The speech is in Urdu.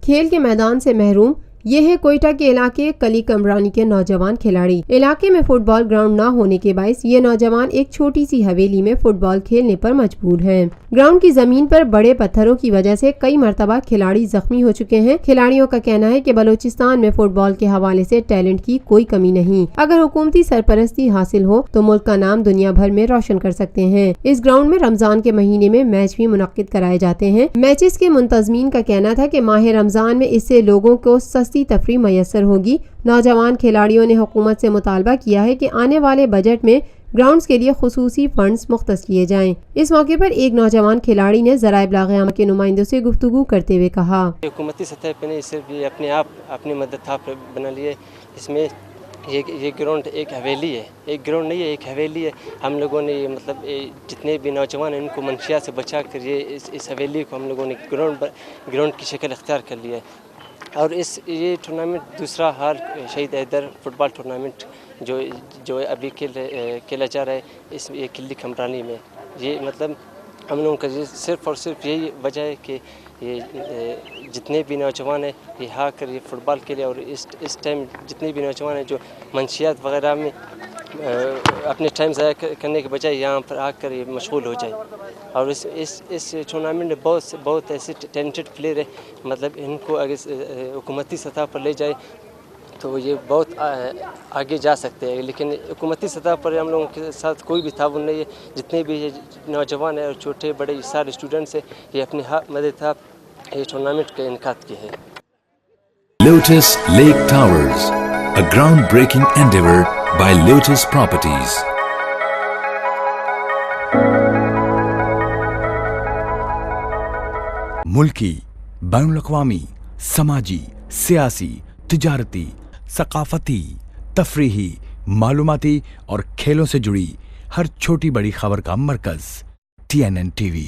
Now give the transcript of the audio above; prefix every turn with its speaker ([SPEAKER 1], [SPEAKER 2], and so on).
[SPEAKER 1] کھیل کے میدان سے محروم۔ یہ ہے کوئٹہ کے علاقے کلی کمرانی کے نوجوان کھلاڑی۔ علاقے میں فٹ بال گراؤنڈ نہ ہونے کے باعث یہ نوجوان ایک چھوٹی سی حویلی میں فٹ بال کھیلنے پر مجبور ہیں۔ گراؤنڈ کی زمین پر بڑے پتھروں کی وجہ سے کئی مرتبہ کھلاڑی زخمی ہو چکے ہیں۔ کھلاڑیوں کا کہنا ہے کہ بلوچستان میں فٹ بال کے حوالے سے ٹیلنٹ کی کوئی کمی نہیں۔ اگر حکومتی سرپرستی حاصل ہو تو ملک کا نام دنیا بھر میں روشن کر سکتے ہیں۔ اس گراؤنڈ میں رمضان کے مہینے میں میچ بھی منعقد کرائے جاتے ہیں۔ میچز کے منتظمین کا کہنا تھا کہ ماہ رمضان میں اس سے لوگوں کو سستی تفریح میسر ہوگی۔ نوجوان کھلاڑیوں نے حکومت سے مطالبہ کیا ہے کہ آنے والے بجٹ میں گراؤنڈز کے لیے خصوصی فنڈز مختص کیے جائیں۔ اس موقع پر ایک نوجوان کھلاڑی نے ذرائع ابلاغ عامہ کے نمائندوں سے گفتگو کرتے ہوئے کہا،
[SPEAKER 2] حکومتی سطح پہ نہیں، صرف یہ اپنے آپ اپنی مدد بنا لیے۔ اس میں یہ گراؤنڈ ایک حویلی ہے، ایک گراؤنڈ نہیں ہے، ایک حویلی ہے۔ ہم لوگوں نے مطلب جتنے بھی نوجوان ہیں ان کو منشیات سے بچا کر اس حویلی کو ہم لوگوں نے گراؤنڈ کی شکل اختیار کر لیا ہے۔ اور یہ ٹورنامنٹ دوسرا حال شہید حیدر فٹ بال ٹورنامنٹ جو ابھی کھیلا جا رہا ہے اس یہ کلی کمرانی میں، یہ مطلب ہم لوگوں کا صرف اور صرف یہی وجہ ہے کہ یہ جتنے بھی نوجوان ہیں یہ آ کر یہ فٹ بال کے لیے، اور اس ٹائم جتنے بھی نوجوان ہیں جو منشیات وغیرہ میں اپنے ٹائم ضائع کرنے کے بجائے یہاں پر آ کر یہ مشغول ہو جائے۔ اور اس ٹورنامنٹ میں بہت ایسے ٹیلنٹڈ پلیئر ہیں، مطلب ان کو اگر حکومتی سطح پر لے جائے تو یہ بہت آگے جا سکتے ہیں، لیکن حکومتی سطح پر ہم لوگوں کے ساتھ کوئی بھی تعاون نہیں ہے۔ جتنے بھی نوجوان ہیں اور چھوٹے بڑے سارے اسٹوڈنٹس ہیں یہ اپنی مدد یہ ٹورنامنٹ کا انعقاد کیے ہیں۔
[SPEAKER 3] Lotus Lake Towers, a groundbreaking endeavor by Lotus Properties. ملکی، بین الاقوامی، سماجی، سیاسی، تجارتی، ثقافتی، تفریحی، معلوماتی اور کھیلوں سے جڑی ہر چھوٹی بڑی خبر کا مرکز TNN TV۔